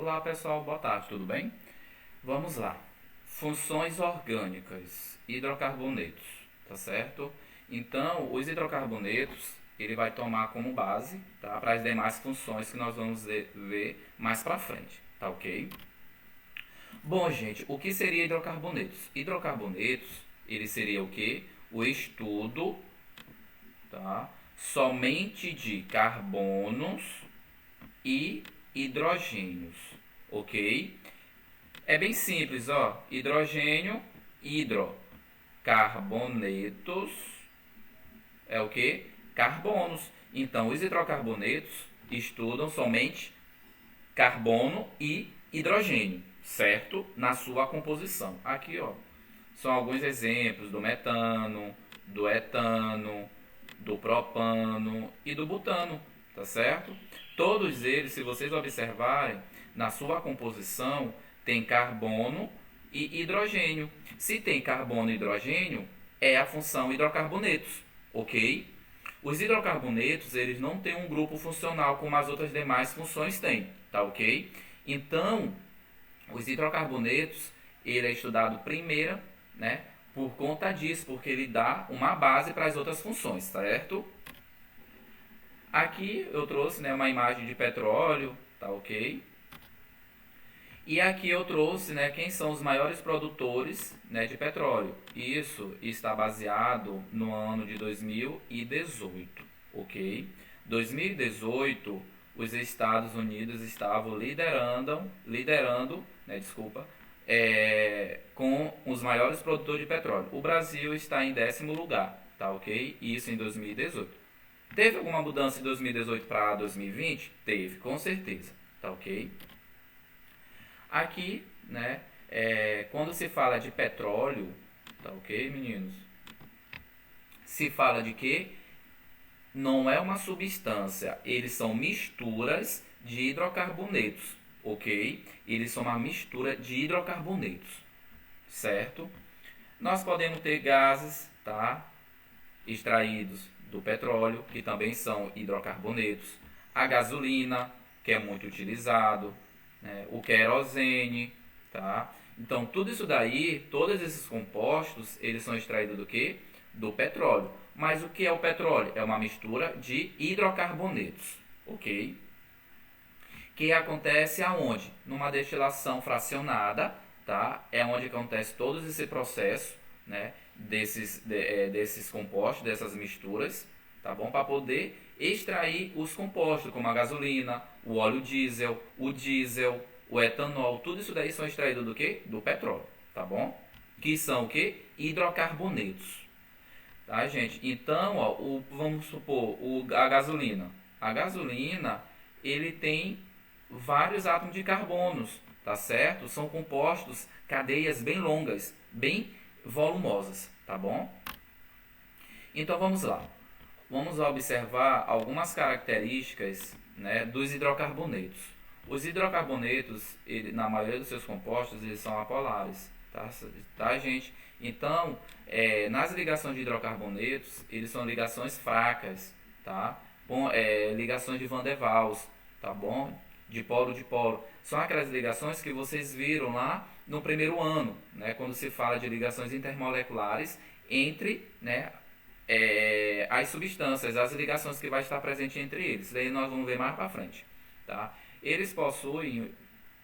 Olá pessoal, boa tarde, tudo bem? Vamos lá. Funções orgânicas, hidrocarbonetos, tá certo? Então, os hidrocarbonetos, ele vai tomar como base, tá? Para as demais funções que nós vamos ver mais para frente, tá ok? Bom, gente, o que seria hidrocarbonetos? Hidrocarbonetos, ele seria o que? O estudo, tá? Somente de carbonos e hidrogênios, ok? É bem simples, ó. Hidrogênio, hidrocarbonetos é o que? Carbonos. Então, os hidrocarbonetos estudam somente carbono e hidrogênio, certo? Na sua composição. Aqui, ó, são alguns exemplos do metano, do etano, do propano e do butano, tá certo? Todos eles, se vocês observarem, na sua composição tem carbono e hidrogênio. Se tem carbono e hidrogênio, é a função hidrocarbonetos, ok? Os hidrocarbonetos, eles não têm um grupo funcional como as outras demais funções têm, tá ok? Então, os hidrocarbonetos, ele é estudado primeiro, né, por conta disso, porque ele dá uma base para as outras funções, certo? Aqui eu trouxe, né, uma imagem de petróleo, tá ok? E aqui eu trouxe, né, quem são os maiores produtores, né, de petróleo. Isso está baseado no ano de 2018, ok? 2018, os Estados Unidos estavam liderando, né, desculpa, com os maiores produtores de petróleo. O Brasil está em 10º lugar, tá ok? Isso em 2018. Teve alguma mudança de 2018 para 2020? Teve, com certeza, tá ok? Aqui, né, quando se fala de petróleo, tá ok, meninos? Se fala de que não é uma substância, eles são misturas de hidrocarbonetos, ok? Eles são uma mistura de hidrocarbonetos, certo? Nós podemos ter gases, tá? Extraídos do petróleo, que também são hidrocarbonetos, a gasolina, que é muito utilizado, né? O querosene, tá? Então, tudo isso daí, todos esses compostos, eles são extraídos do que? Do petróleo. Mas o que é o petróleo? É uma mistura de hidrocarbonetos, ok? Que acontece aonde? Numa destilação fracionada, tá? É onde acontece todo esse processo, né? Desses compostos, dessas misturas, tá bom? Para poder extrair os compostos, como a gasolina, o óleo diesel, o etanol, tudo isso daí são extraídos do que? Do petróleo, tá bom? Que são o que? Hidrocarbonetos, tá, gente? Então, ó, vamos supor, a gasolina. A gasolina, ele tem vários átomos de carbonos, tá certo? São compostos, cadeias bem longas, bem volumosas, tá bom? Então vamos lá. Vamos observar algumas características, né, dos hidrocarbonetos. Os hidrocarbonetos, na maioria dos seus compostos, eles são apolares, tá gente? Então, nas ligações de hidrocarbonetos, eles são ligações fracas, tá? Ligações de Van der Waals, tá bom? De polo. São aquelas ligações que vocês viram lá no primeiro ano, né? Quando se fala de ligações intermoleculares entre, né, as substâncias, as ligações que vai estar presente entre eles. Isso daí nós vamos ver mais para frente, tá? Eles possuem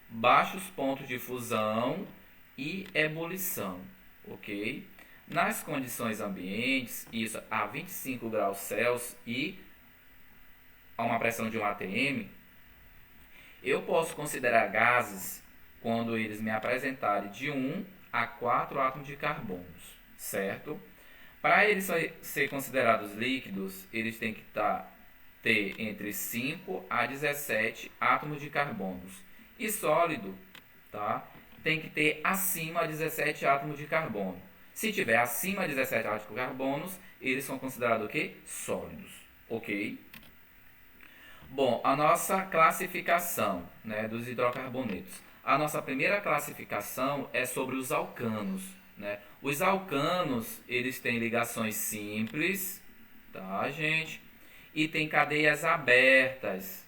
baixos pontos de fusão e ebulição, ok? Nas condições ambientes, isso a 25 graus Celsius e a uma pressão de 1 atm, eu posso considerar gases quando eles me apresentarem de 1 a 4 átomos de carbonos, certo? Para eles serem considerados líquidos, eles têm que ter entre 5 a 17 átomos de carbonos. E sólido, tá? Tem que ter acima de 17 átomos de carbono. Se tiver acima de 17 átomos de carbonos, eles são considerados o quê? Sólidos, ok? Bom, a nossa classificação, né, dos hidrocarbonetos. A nossa primeira classificação é sobre os alcanos, né? Os alcanos, eles têm ligações simples, tá, gente? E tem cadeias abertas,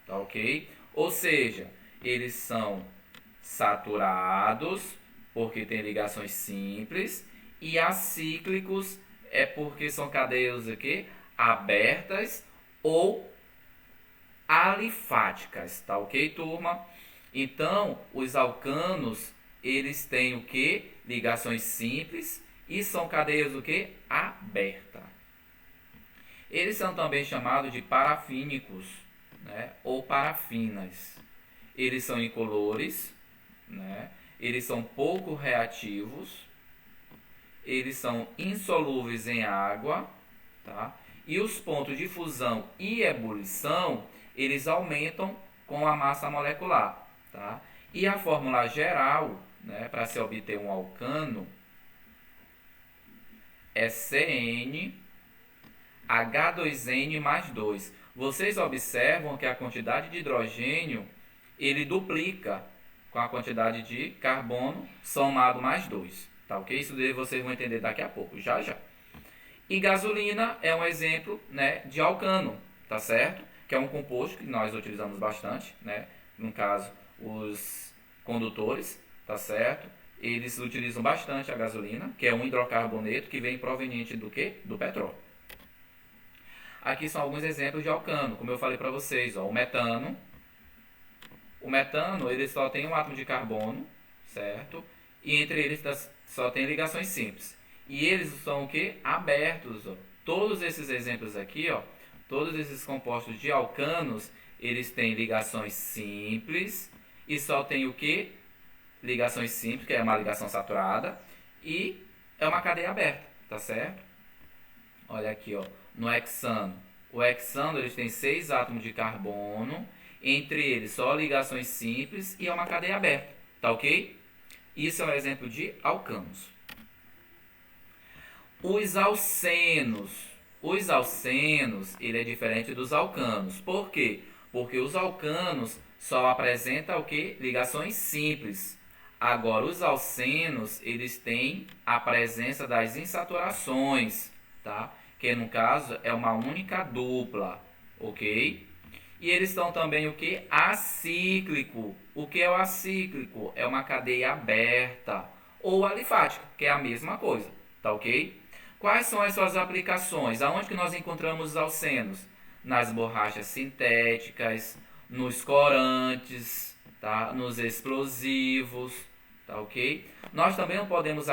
tá ok? Ou seja, eles são saturados, porque tem ligações simples, e acíclicos é porque são cadeias aqui abertas ou alifáticas, tá ok, turma? Então, os alcanos, eles têm o que? Ligações simples e são cadeias o que? Aberta. Eles são também chamados de parafínicos, né? Ou parafinas. Eles são incolores, né? Eles são pouco reativos, eles são insolúveis em água, tá? E os pontos de fusão e ebulição, eles aumentam com a massa molecular, tá? E a fórmula geral, né, para se obter um alcano é CnH2n mais 2. Vocês observam que a quantidade de hidrogênio ele duplica com a quantidade de carbono somado mais 2, tá ok? Isso daí vocês vão entender daqui a pouco, já já. E gasolina é um exemplo, né, de alcano, tá certo? Que é um composto que nós utilizamos bastante, né? No caso, os condutores, tá certo? Eles utilizam bastante a gasolina, que é um hidrocarboneto que vem proveniente do quê? Do petróleo. Aqui são alguns exemplos de alcano, como eu falei para vocês, ó, o metano. O metano, ele só tem um átomo de carbono, certo? E entre eles só tem ligações simples. E eles são o que? Abertos. Ó. Todos esses exemplos aqui, ó, todos esses compostos de alcanos, eles têm ligações simples e só tem o que? Ligações simples, que é uma ligação saturada, e é uma cadeia aberta, tá certo? Olha aqui, ó, no hexano. O hexano eles têm 6 átomos de carbono, entre eles só ligações simples e é uma cadeia aberta, tá ok? Isso é um exemplo de alcanos. Os alcenos. Os alcenos, ele é diferente dos alcanos. Por quê? Porque os alcanos só apresentam o que? Ligações simples. Agora, os alcenos, eles têm a presença das insaturações, tá? Que no caso é uma única dupla, ok? E eles estão também o que? Acíclico. O que é o acíclico? É uma cadeia aberta ou alifática, que é a mesma coisa, tá ok? Quais são as suas aplicações? Aonde que nós encontramos os alcenos? Nas borrachas sintéticas, nos corantes, tá? Nos explosivos, tá ok? Nós também podemos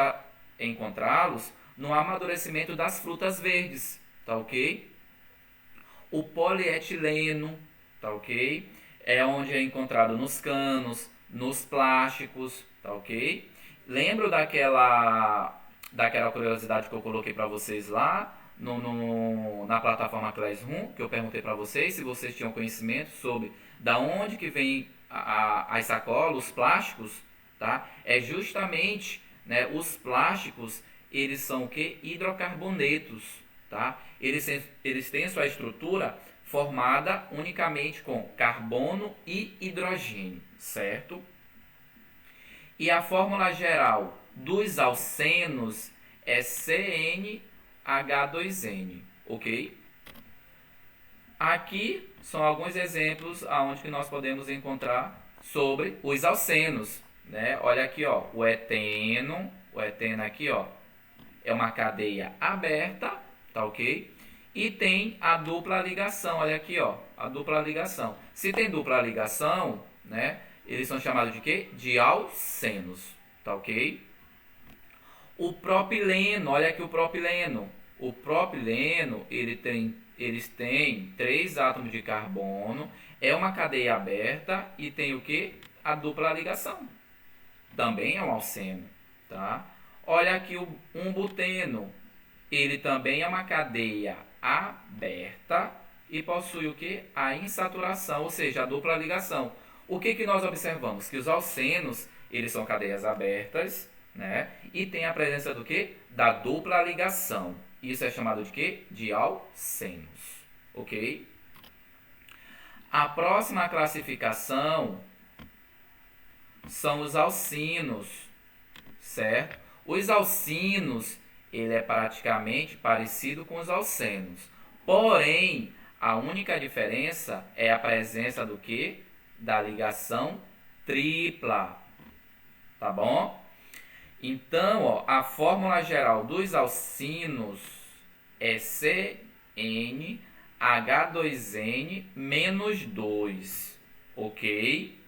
encontrá-los no amadurecimento das frutas verdes, tá ok? O polietileno, tá ok? É onde é encontrado nos canos, nos plásticos, tá ok? Lembro daquela curiosidade que eu coloquei para vocês lá na plataforma Classroom, que eu perguntei para vocês se vocês tinham conhecimento sobre da onde que vem as sacolas, os plásticos, tá? É justamente, né, os plásticos, eles são o que? Hidrocarbonetos, tá? Eles têm sua estrutura formada unicamente com carbono e hidrogênio, certo? E a fórmula geral dos alcenos é CnH2n, ok? Aqui são alguns exemplos aonde que nós podemos encontrar sobre os alcenos, né? Olha aqui, ó, o eteno aqui, ó, é uma cadeia aberta, tá ok? E tem a dupla ligação, olha aqui, ó, a dupla ligação. Se tem dupla ligação, né, eles são chamados de quê? De alcenos, tá ok? O propileno, olha aqui o propileno. O propileno, eles têm 3 átomos de carbono, é uma cadeia aberta e tem o que? A dupla ligação. Também é um alceno, tá? Olha aqui um buteno. Ele também é uma cadeia aberta e possui o que? A insaturação, ou seja, a dupla ligação. O que nós observamos? Que os alcenos, eles são cadeias abertas, né? E tem a presença do que? Da dupla ligação. Isso é chamado de quê? De alcenos, ok? A próxima classificação são os alcinos, certo? Os alcinos, ele é praticamente parecido com os alcenos. Porém, a única diferença é a presença do que? Da ligação tripla, tá bom? Então, ó, a fórmula geral dos alcinos é CnH2n menos 2, ok?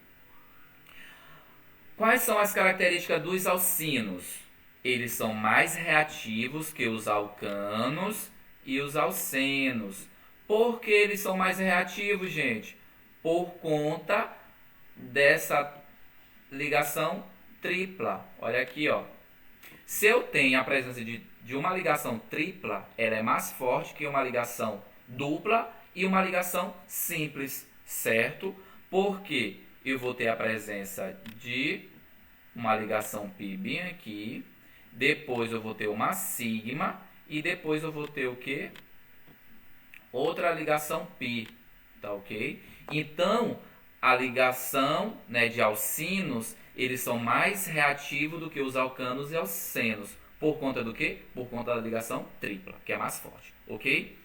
Quais são as características dos alcinos? Eles são mais reativos que os alcanos e os alcenos. Por que eles são mais reativos, gente? Por conta dessa ligação tripla. Olha aqui, ó. Se eu tenho a presença de uma ligação tripla, ela é mais forte que uma ligação dupla e uma ligação simples, certo? Porque eu vou ter a presença de uma ligação π bem aqui, depois eu vou ter uma sigma e depois eu vou ter o quê? Outra ligação π, tá ok? Então, a ligação, né, de alcinos, eles são mais reativos do que os alcanos e alcenos. Por conta do quê? Por conta da ligação tripla, que é mais forte, ok?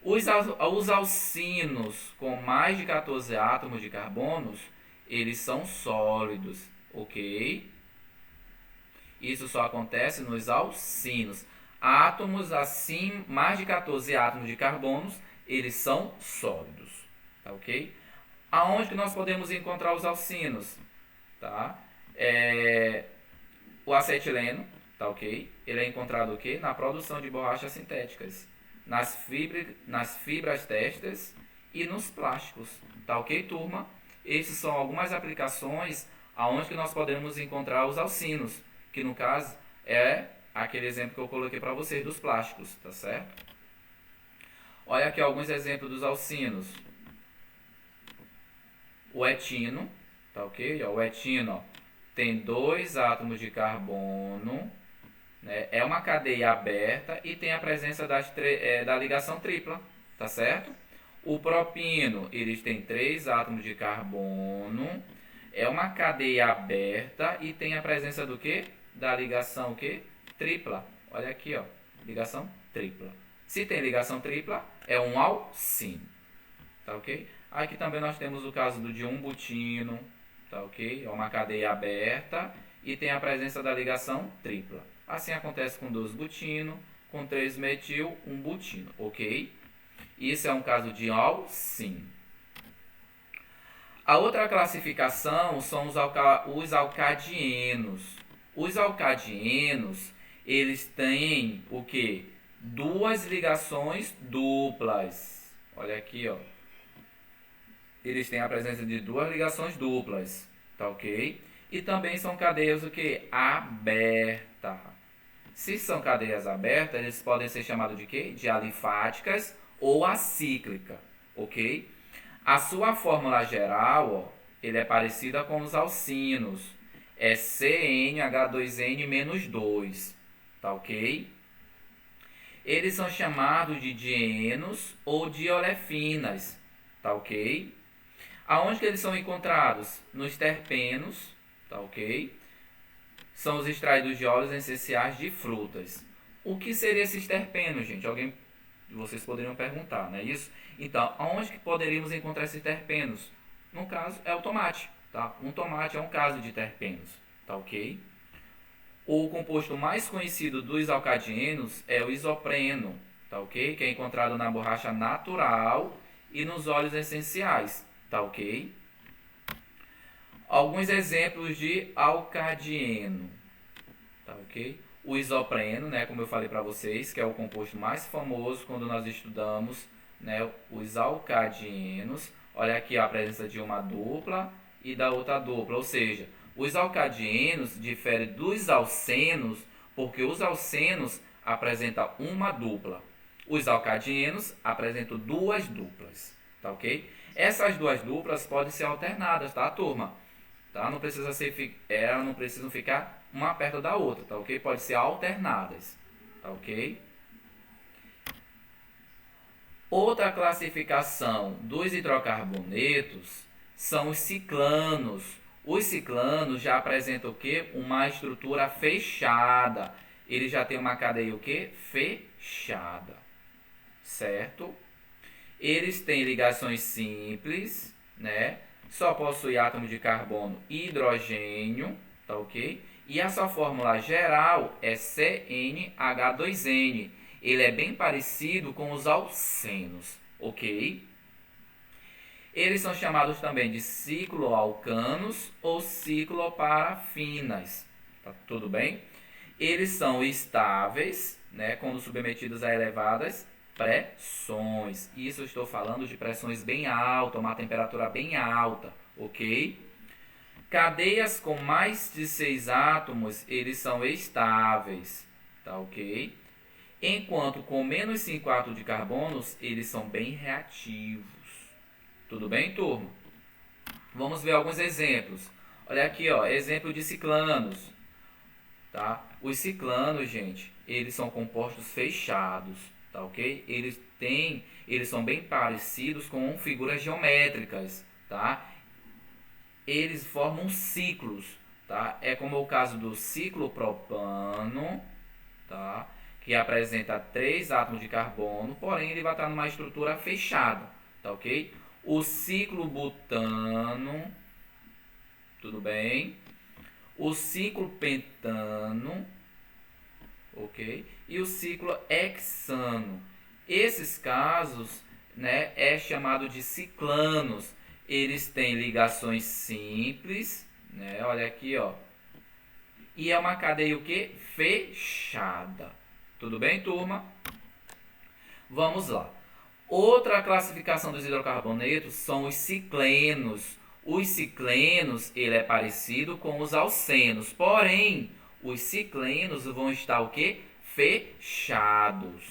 Os alcinos com mais de 14 átomos de carbonos, eles são sólidos, ok? Isso só acontece nos alcinos. Átomos assim, mais de 14 átomos de carbonos, eles são sólidos, tá ok? Aonde que nós podemos encontrar os alcinos? Tá? O acetileno, tá ok? Ele é encontrado o quê? Na produção de borrachas sintéticas, nas fibras têxteis e nos plásticos, tá ok, turma? Essas são algumas aplicações aonde que nós podemos encontrar os alcinos, que no caso é aquele exemplo que eu coloquei para vocês dos plásticos, tá certo? Olha aqui alguns exemplos dos alcinos. O etino, tá ok? O etino, ó, tem 2 átomos de carbono, né? É uma cadeia aberta e tem a presença da ligação tripla, tá certo? O propino, eles têm 3 átomos de carbono, é uma cadeia aberta e tem a presença do quê? Da ligação o quê? Tripla. Olha aqui, ó, ligação tripla. Se tem ligação tripla, é um alcino, tá ok? Aqui também nós temos o caso do diumbutino, tá ok? É uma cadeia aberta e tem a presença da ligação tripla. Assim acontece com 2-butino, com 3-metil, 1-butino, ok? Isso é um caso de alcino. A outra classificação são os alcadienos. Os alcadienos, eles têm o quê? 2 ligações duplas. Olha aqui, ó. Eles têm a presença de 2 ligações duplas, tá ok? E também são cadeias o que? Aberta. Se são cadeias abertas, eles podem ser chamados de quê? De alifáticas ou acíclica, ok? A sua fórmula geral, ó, ele é parecida com os alcinos. É CnH2n-2, tá ok? Eles são chamados de dienos ou de olefinas, tá ok? Aonde que eles são encontrados? Nos terpenos, tá ok? São os extraídos de óleos essenciais de frutas. O que seriam esses terpenos, gente? Alguém, vocês poderiam perguntar, não é isso? Então, aonde que poderíamos encontrar esses terpenos? No caso, é o tomate, tá? Um tomate é um caso de terpenos, tá ok? O composto mais conhecido dos alcadienos é o isopreno, tá ok? Que é encontrado na borracha natural e nos óleos essenciais, tá ok? Alguns exemplos de alcadieno, tá ok? O isopreno, né, como eu falei para vocês, que é o composto mais famoso quando nós estudamos, né, os alcadienos. Olha aqui ó, a presença de uma dupla e da outra dupla, ou seja, os alcadienos diferem dos alcenos porque os alcenos apresentam uma dupla. Os alcadienos apresentam 2 duplas, tá ok? Essas 2 duplas podem ser alternadas, tá, turma? Tá? Não precisa ser, elas não precisam ficar uma perto da outra, tá ok? Pode ser alternadas, tá ok? Outra classificação dos hidrocarbonetos são os ciclanos. Os ciclanos já apresentam o quê? Uma estrutura fechada. Ele já tem uma cadeia o quê? Fechada, certo? Eles têm ligações simples, né? só possui átomo de carbono e hidrogênio, tá ok? E a sua fórmula geral é CnH2n. Ele é bem parecido com os alcenos, ok? Eles são chamados também de cicloalcanos ou cicloparafinas, tá tudo bem? Eles são estáveis, né, quando submetidos a elevadas pressões. Isso eu estou falando de pressões bem altas, uma temperatura bem alta, ok? Cadeias com mais de 6 átomos, eles são estáveis, tá ok? Enquanto com menos 5 átomos de carbonos, eles são bem reativos. Tudo bem, turma? Vamos ver alguns exemplos. Olha aqui, ó, exemplo de ciclanos, tá? Os ciclanos, gente, eles são compostos fechados, tá ok? Eles são bem parecidos com figuras geométricas, tá? Eles formam ciclos, tá? É como o caso do ciclopropano, tá? Que apresenta 3 átomos de carbono, porém ele vai estar numa estrutura fechada, tá ok? O ciclobutano, tudo bem? O ciclopentano, ok? E o ciclohexano. Esses casos, né, é chamado de ciclanos. Eles têm ligações simples, né? Olha aqui, ó. E é uma cadeia o quê? Fechada. Tudo bem, turma? Vamos lá. Outra classificação dos hidrocarbonetos são os ciclenos. Os ciclenos, ele é parecido com os alcenos, porém, os ciclenos vão estar o quê? Fechados,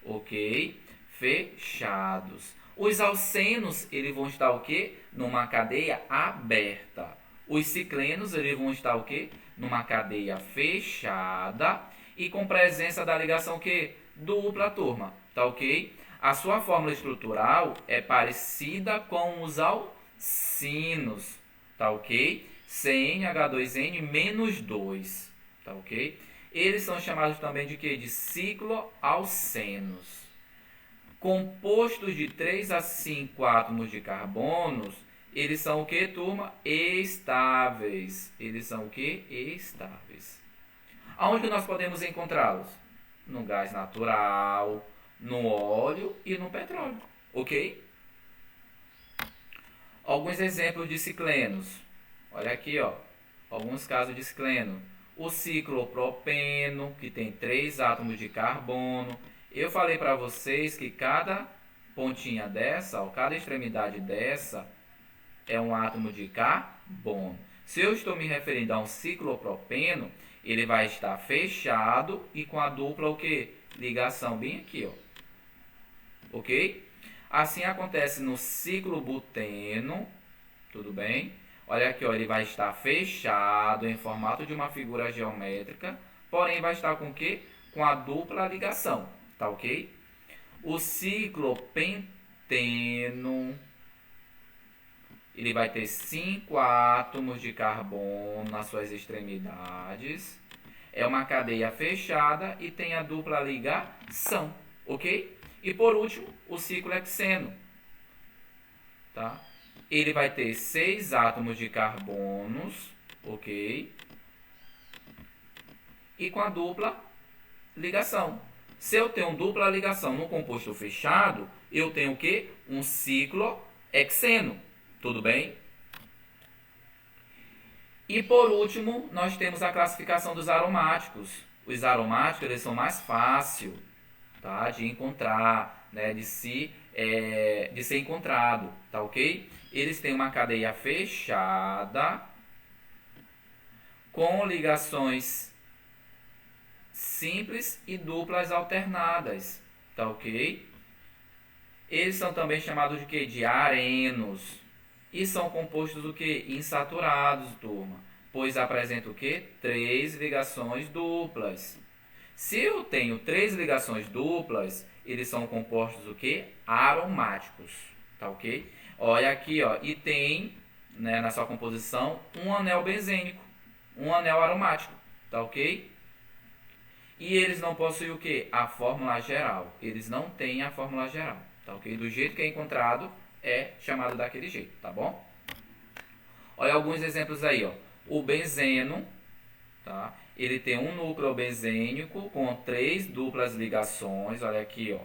ok? Fechados. Os alcenos, eles vão estar o quê? Numa cadeia aberta. Os ciclenos, eles vão estar o quê? Numa cadeia fechada e com presença da ligação o quê? Dupla, turma, tá ok? A sua fórmula estrutural é parecida com os alcinos, tá ok? CnH2n-2, tá ok? Eles são chamados também de quê? De cicloalcenos. Compostos de 3 a 5 átomos de carbonos, eles são o que, turma? Estáveis. Eles são o que? Estáveis. Aonde nós podemos encontrá-los? No gás natural, no óleo e no petróleo, ok? Alguns exemplos de ciclenos. Olha aqui, ó. Alguns casos de cicleno. O ciclopropeno, que tem 3 átomos de carbono. Eu falei para vocês que cada pontinha dessa, ó, cada extremidade dessa, é um átomo de carbono. Se eu estou me referindo a um ciclopropeno, ele vai estar fechado e com a dupla o quê? Ligação bem aqui, ó. Ok? Assim acontece no ciclobuteno, tudo bem? Olha aqui, ó, ele vai estar fechado em formato de uma figura geométrica, porém vai estar com o quê? Com a dupla ligação, tá ok? O ciclopenteno, ele vai ter 5 átomos de carbono nas suas extremidades. É uma cadeia fechada e tem a dupla ligação, ok? E por último, o ciclohexeno, tá? Ele vai ter 6 átomos de carbonos, ok? E com a dupla ligação. Se eu tenho dupla ligação no composto fechado, eu tenho o quê? Um ciclohexeno, tudo bem? E por último, nós temos a classificação dos aromáticos. Os aromáticos, eles são mais fáceis, tá, de encontrar, né, de ser encontrado, tá ok? Eles têm uma cadeia fechada com ligações simples e duplas alternadas, tá ok? Eles são também chamados de quê? De arenos. E são compostos do que? Insaturados, turma. Pois apresentam o que? 3 ligações duplas. Se eu tenho 3 ligações duplas, eles são compostos do que? Aromáticos. Tá ok? Olha aqui, ó. E tem, né, na sua composição um anel benzênico. Um anel aromático. Tá ok? E eles não possuem o que? A fórmula geral. Eles não têm a fórmula geral. Tá ok? Do jeito que é encontrado, é chamado daquele jeito, tá bom? Olha alguns exemplos aí, ó. O benzeno, tá? Ele tem um núcleo benzênico com 3 duplas ligações, olha aqui, ó.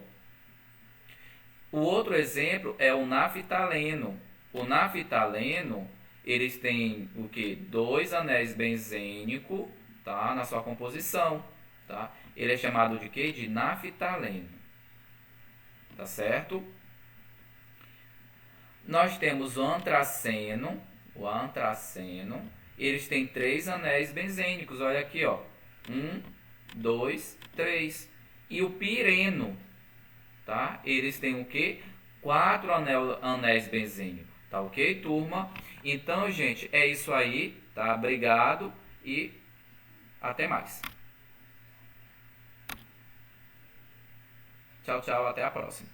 O outro exemplo é o naftaleno. O naftaleno, eles têm o que? 2 anéis benzênicos, tá? Na sua composição, tá? Ele é chamado de quê? De naftaleno. Tá certo? Nós temos o antraceno. O antraceno, eles têm 3 anéis benzênicos. Olha aqui, ó. 1, 2, 3. E o pireno, tá? Eles têm o quê? 4 anéis benzênicos. Tá ok, turma? Então, gente, é isso aí, tá? Obrigado e até mais. Tchau, tchau, até a próxima.